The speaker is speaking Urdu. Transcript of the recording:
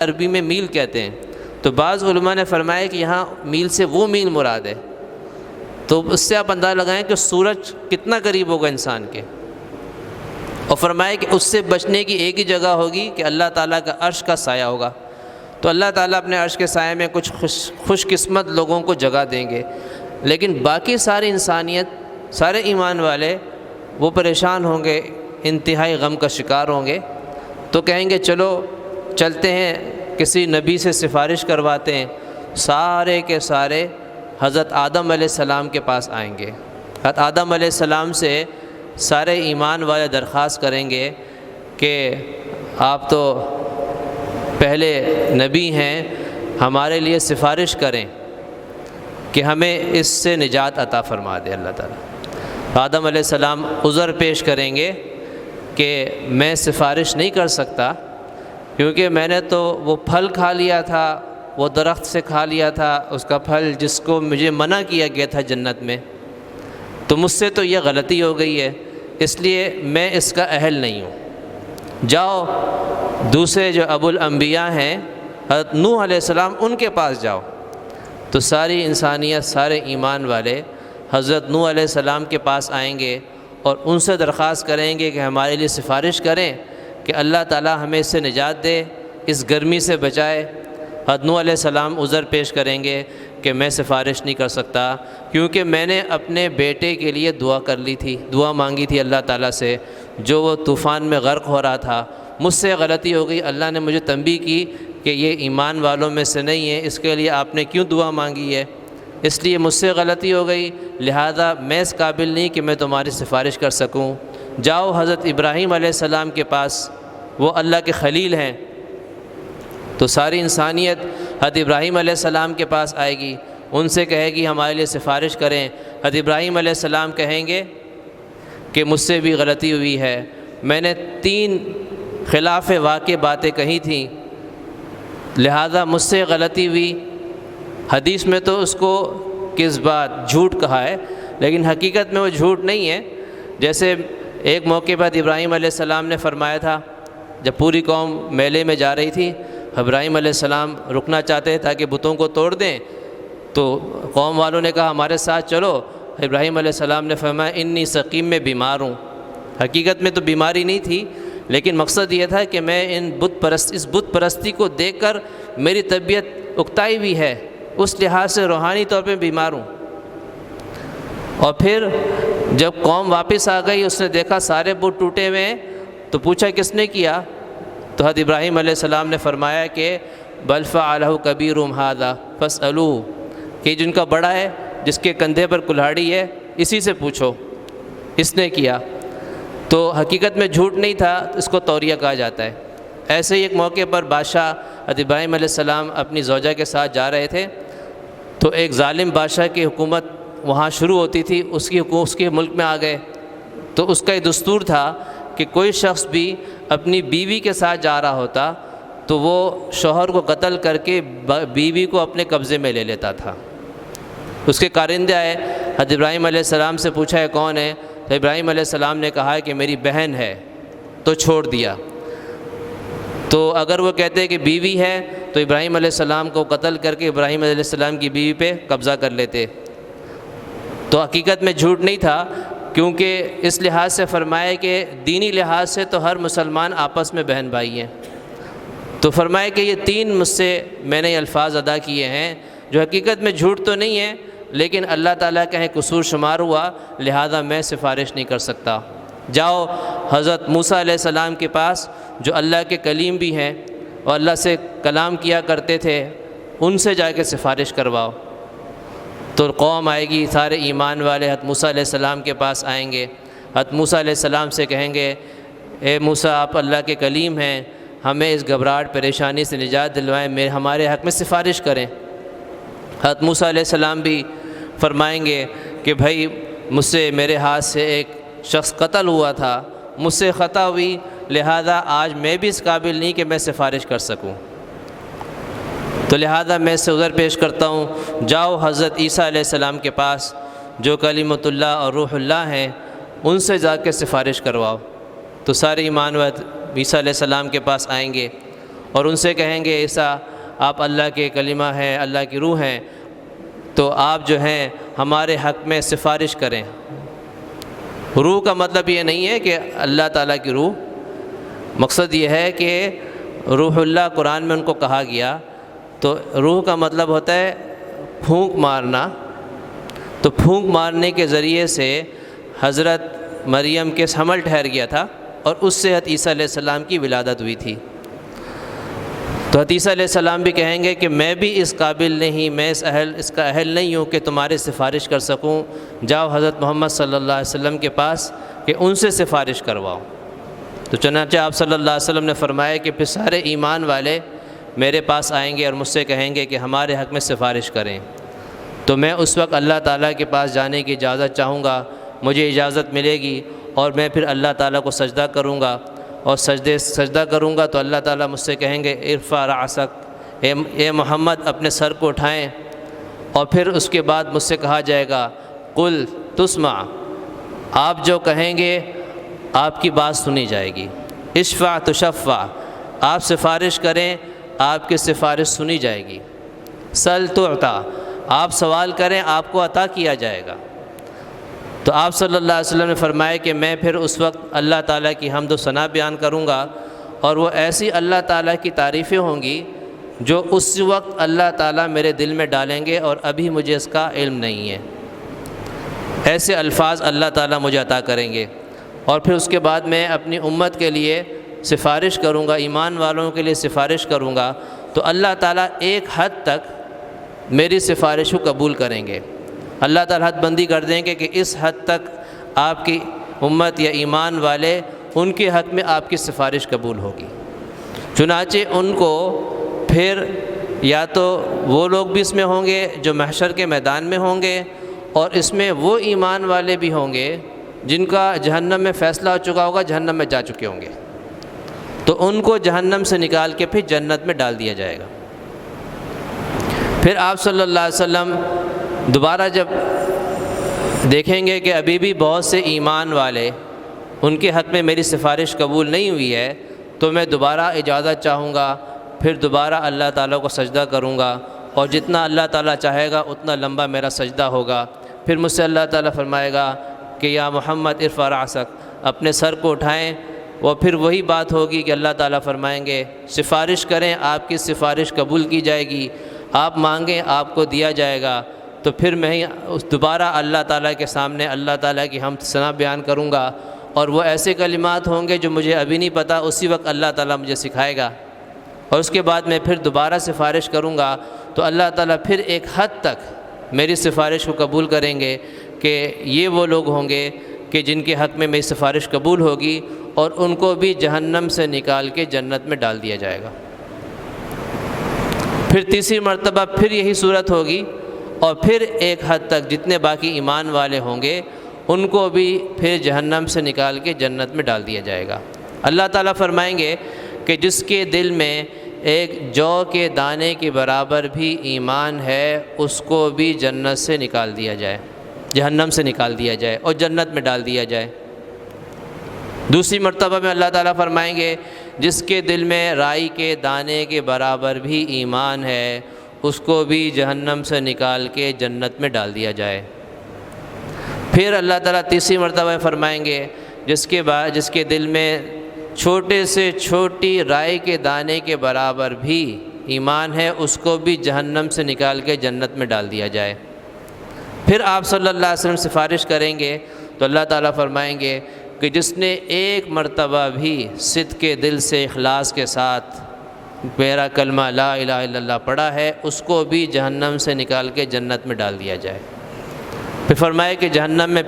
عربی میں میل کہتے ہیں، تو بعض علماء نے فرمایا کہ یہاں میل سے وہ میل مراد ہے، تو اس سے آپ اندازہ لگائیں کہ سورج کتنا قریب ہوگا انسان کے، اور فرمایا کہ اس سے بچنے کی ایک ہی جگہ ہوگی کہ اللہ تعالیٰ کا عرش کا سایہ ہوگا، تو اللہ تعالیٰ اپنے عرش کے سائے میں کچھ خوش قسمت لوگوں کو جگہ دیں گے، لیکن باقی ساری انسانیت، سارے ایمان والے وہ پریشان ہوں گے، انتہائی غم کا شکار ہوں گے، تو کہیں گے چلو چلتے ہیں کسی نبی سے سفارش کرواتے ہیں، سارے کے سارے حضرت آدم علیہ السلام کے پاس آئیں گے، حضرت آدم علیہ السلام سے سارے ایمان والے درخواست کریں گے کہ آپ تو پہلے نبی ہیں، ہمارے لیے سفارش کریں کہ ہمیں اس سے نجات عطا فرما دے اللہ تعالیٰ۔ آدم علیہ السلام عذر پیش کریں گے کہ میں سفارش نہیں کر سکتا، کیونکہ میں نے تو وہ پھل کھا لیا تھا، وہ درخت سے کھا لیا تھا اس کا پھل جس کو مجھے منع کیا گیا تھا جنت میں، تو مجھ سے تو یہ غلطی ہو گئی ہے، اس لیے میں اس کا اہل نہیں ہوں۔ جاؤ دوسرے جو ابو الانبیاء ہیں حضرت نوح علیہ السلام، ان کے پاس جاؤ، تو ساری انسانیت، سارے ایمان والے حضرت نوح علیہ السلام کے پاس آئیں گے اور ان سے درخواست کریں گے کہ ہمارے لیے سفارش کریں کہ اللہ تعالیٰ ہمیں اس سے نجات دے، اس گرمی سے بچائے۔ حضرت نوح علیہ السلام عذر پیش کریں گے کہ میں سفارش نہیں کر سکتا، کیونکہ میں نے اپنے بیٹے کے لیے دعا کر لی تھی، دعا مانگی تھی اللہ تعالیٰ سے، جو وہ طوفان میں غرق ہو رہا تھا، مجھ سے غلطی ہو گئی، اللہ نے مجھے تنبیہ کی کہ یہ ایمان والوں میں سے نہیں ہے، اس کے لیے آپ نے کیوں دعا مانگی ہے، اس لیے مجھ سے غلطی ہو گئی، لہذا میں اس قابل نہیں کہ میں تمہاری سفارش کر سکوں۔ جاؤ حضرت ابراہیم علیہ السلام کے پاس، وہ اللہ کے خلیل ہیں، تو ساری انسانیت حضرت ابراہیم علیہ السلام کے پاس آئے گی، ان سے کہے گی ہمارے لیے سفارش کریں۔ حضرت ابراہیم علیہ السلام کہیں گے کہ مجھ سے بھی غلطی ہوئی ہے، میں نے 3 خلاف واقع باتیں کہی تھیں، لہذا مجھ سے غلطی ہوئی۔ حدیث میں تو اس کو کس بات جھوٹ کہا ہے، لیکن حقیقت میں وہ جھوٹ نہیں ہے۔ جیسے ایک موقع پر ابراہیم علیہ السلام نے فرمایا تھا، جب پوری قوم میلے میں جا رہی تھی، ابراہیم علیہ السلام رکنا چاہتے تاکہ بتوں کو توڑ دیں، تو قوم والوں نے کہا ہمارے ساتھ چلو، ابراہیم علیہ السلام نے فرمایا انی سقیم، میں بیمار ہوں۔ حقیقت میں تو بیماری نہیں تھی، لیکن مقصد یہ تھا کہ میں اس بت پرستی کو دیکھ کر میری طبیعت اکتائی ہوئی ہے، اس لحاظ سے روحانی طور پہ بیمار ہوں۔ اور پھر جب قوم واپس آ گئی، اس نے دیکھا سارے بت ٹوٹے ہوئے ہیں، تو پوچھا کس نے کیا، تو حضرت ابراہیم علیہ السلام نے فرمایا کہ بل فعلہ کبیرہم ھذا فاسألوہ، کہ جن کا بڑا ہے، جس کے کندھے پر کلہاڑی ہے، اسی سے پوچھو، اس نے کیا۔ تو حقیقت میں جھوٹ نہیں تھا، اس کو توریہ کہا جاتا ہے۔ ایسے ہی ایک موقع پر بادشاہ حضرت ابراہیم علیہ السلام اپنی زوجہ کے ساتھ جا رہے تھے، تو ایک ظالم بادشاہ کی حکومت وہاں شروع ہوتی تھی، اس کے ملک میں آ گئے، تو اس کا یہ دستور تھا کہ کوئی شخص بھی اپنی بیوی کے ساتھ جا رہا ہوتا تو وہ شوہر کو قتل کر کے بیوی کو اپنے قبضے میں لے لیتا تھا۔ اس کے کارندے آئے، حضرت ابراہیم علیہ السلام سے پوچھا ہے کون ہے، تو ابراہیم علیہ السلام نے کہا کہ میری بہن ہے، تو چھوڑ دیا۔ تو اگر وہ کہتے کہ بیوی ہے تو ابراہیم علیہ السلام کو قتل کر کے ابراہیم علیہ السلام کی بیوی پہ قبضہ کر لیتے۔ تو حقیقت میں جھوٹ نہیں تھا، کیونکہ اس لحاظ سے فرمایا کہ دینی لحاظ سے تو ہر مسلمان آپس میں بہن بھائی ہیں، تو فرمایا کہ یہ 3 مجھ سے میں نے یہ الفاظ ادا کیے ہیں، جو حقیقت میں جھوٹ تو نہیں ہے، لیکن اللہ تعالیٰ کا قصور شمار ہوا، لہذا میں سفارش نہیں کر سکتا۔ جاؤ حضرت موسیٰ علیہ السلام کے پاس، جو اللہ کے کلیم بھی ہیں اور اللہ سے کلام کیا کرتے تھے، ان سے جا کے سفارش کرواؤ۔ تو قوم آئے گی، سارے ایمان والے حضرت موسیٰ علیہ السلام کے پاس آئیں گے، حضرت موسیٰ علیہ السلام سے کہیں گے اے موسیٰ آپ اللہ کے کلیم ہیں، ہمیں اس گھبراہٹ پریشانی سے نجات دلوائیں، ہمارے حق میں سفارش کریں۔ حضرت موسیٰ علیہ السلام بھی فرمائیں گے کہ بھائی مجھ سے میرے ہاتھ سے ایک شخص قتل ہوا تھا، مجھ سے خطا ہوئی، لہذا آج میں بھی اس قابل نہیں کہ میں سفارش کر سکوں، تو لہذا میں اس سے عذر پیش کرتا ہوں۔ جاؤ حضرت عیسیٰ علیہ السلام کے پاس، جو کلمۃ اللہ اور روح اللہ ہیں، ان سے جا کے سفارش کرواؤ۔ تو سارے ایمان والے عیسیٰ علیہ السلام کے پاس آئیں گے، اور ان سے کہیں گے عیسیٰ آپ اللہ کے کلمہ ہیں، اللہ کی روح ہیں، تو آپ جو ہیں ہمارے حق میں سفارش کریں۔ روح کا مطلب یہ نہیں ہے کہ اللہ تعالیٰ کی روح، مقصد یہ ہے کہ روح اللہ قرآن میں ان کو کہا گیا، تو روح کا مطلب ہوتا ہے پھونک مارنا، تو پھونک مارنے کے ذریعے سے حضرت مریم کے حمل ٹھہر گیا تھا اور اس سے حضرت عیسیٰ علیہ السلام کی ولادت ہوئی تھی۔ تو حضرت عیسیٰ علیہ السلام بھی کہیں گے کہ میں بھی اس قابل نہیں، میں اس کا اہل نہیں ہوں کہ تمہارے سفارش کر سکوں، جاؤ حضرت محمد صلی اللہ علیہ وسلم کے پاس کہ ان سے سفارش کرواؤ۔ تو چنانچہ آپ صلی اللہ علیہ وسلم نے فرمایا کہ پھر سارے ایمان والے میرے پاس آئیں گے اور مجھ سے کہیں گے کہ ہمارے حق میں سفارش کریں، تو میں اس وقت اللہ تعالیٰ کے پاس جانے کی اجازت چاہوں گا، مجھے اجازت ملے گی، اور میں پھر اللہ تعالیٰ کو سجدہ کروں گا، اور سجدہ کروں گا تو اللہ تعالیٰ مجھ سے کہیں گے ارفع رأسک، اے محمد اپنے سر کو اٹھائیں، اور پھر اس کے بعد مجھ سے کہا جائے گا قل تسمع، آپ جو کہیں گے آپ کی بات سنی جائے گی، اشفع تشفع، آپ سفارش کریں آپ کی سفارش سنی جائے گی، سل تعطیٰ، آپ سوال کریں آپ کو عطا کیا جائے گا۔ تو آپ صلی اللہ علیہ وسلم نے فرمایا کہ میں پھر اس وقت اللہ تعالیٰ کی حمد و ثنا بیان کروں گا، اور وہ ایسی اللہ تعالیٰ کی تعریفیں ہوں گی جو اس وقت اللہ تعالیٰ میرے دل میں ڈالیں گے اور ابھی مجھے اس کا علم نہیں ہے، ایسے الفاظ اللہ تعالیٰ مجھے عطا کریں گے، اور پھر اس کے بعد میں اپنی امت کے لیے سفارش کروں گا، ایمان والوں کے لیے سفارش کروں گا، تو اللہ تعالیٰ ایک حد تک میری سفارش کو قبول کریں گے، اللہ تعالیٰ حد بندی کر دیں گے کہ اس حد تک آپ کی امت یا ایمان والے ان کے حق میں آپ کی سفارش قبول ہوگی۔ چنانچہ ان کو پھر یا تو وہ لوگ بھی اس میں ہوں گے جو محشر کے میدان میں ہوں گے، اور اس میں وہ ایمان والے بھی ہوں گے جن کا جہنم میں فیصلہ ہو چکا ہوگا، جہنم میں جا چکے ہوں گے، تو ان کو جہنم سے نکال کے پھر جنت میں ڈال دیا جائے گا۔ پھر آپ صلی اللہ علیہ وسلم دوبارہ جب دیکھیں گے کہ ابھی بھی بہت سے ایمان والے ان کے حق میں میری سفارش قبول نہیں ہوئی ہے، تو میں دوبارہ اجازت چاہوں گا، پھر دوبارہ اللہ تعالیٰ کو سجدہ کروں گا، اور جتنا اللہ تعالیٰ چاہے گا اتنا لمبا میرا سجدہ ہوگا۔ پھر مجھ سے اللہ تعالیٰ فرمائے گا کہ یا محمد ارفع رأسک، اپنے سر کو اٹھائیں، وہ پھر وہی بات ہوگی کہ اللہ تعالیٰ فرمائیں گے سفارش کریں آپ کی سفارش قبول کی جائے گی، آپ مانگیں آپ کو دیا جائے گا۔ تو پھر میں دوبارہ اللہ تعالیٰ کے سامنے اللہ تعالیٰ کی حمد ثنا بیان کروں گا، اور وہ ایسے کلمات ہوں گے جو مجھے ابھی نہیں پتہ، اسی وقت اللہ تعالیٰ مجھے سکھائے گا، اور اس کے بعد میں پھر دوبارہ سفارش کروں گا، تو اللہ تعالیٰ پھر ایک حد تک میری سفارش کو قبول کریں گے کہ یہ وہ لوگ ہوں گے کہ جن کے حق میں میری سفارش قبول ہوگی، اور ان کو بھی جہنم سے نکال کے جنت میں ڈال دیا جائے گا۔ پھر تیسری مرتبہ پھر یہی صورت ہوگی، اور پھر ایک حد تک جتنے باقی ایمان والے ہوں گے ان کو بھی پھر جہنم سے نکال کے جنت میں ڈال دیا جائے گا۔ اللہ تعالیٰ فرمائیں گے کہ جس کے دل میں ایک جو کے دانے کے برابر بھی ایمان ہے اس کو بھی جنت سے نکال دیا جائے، جہنم سے نکال دیا جائے اور جنت میں ڈال دیا جائے۔ دوسری مرتبہ میں اللہ تعالیٰ فرمائیں گے جس کے دل میں رائی کے دانے کے برابر بھی ایمان ہے اس کو بھی جہنم سے نکال کے جنت میں ڈال دیا جائے۔ پھر اللہ تعالیٰ تیسری مرتبہ فرمائیں گے جس کے دل میں چھوٹے سے چھوٹی رائی کے دانے کے برابر بھی ایمان ہے اس کو بھی جہنم سے نکال کے جنت میں ڈال دیا جائے۔ پھر آپ صلی اللہ علیہ وسلم سفارش کریں گے تو اللہ تعالیٰ فرمائیں گے کہ جس نے ایک مرتبہ بھی صدق کے دل سے اخلاص کے ساتھ میرا کلمہ لا الہ الا اللہ پڑھا ہے اس کو بھی جہنم سے نکال کے جنت میں ڈال دیا جائے۔ پھر فرمائے کہ جہنم میں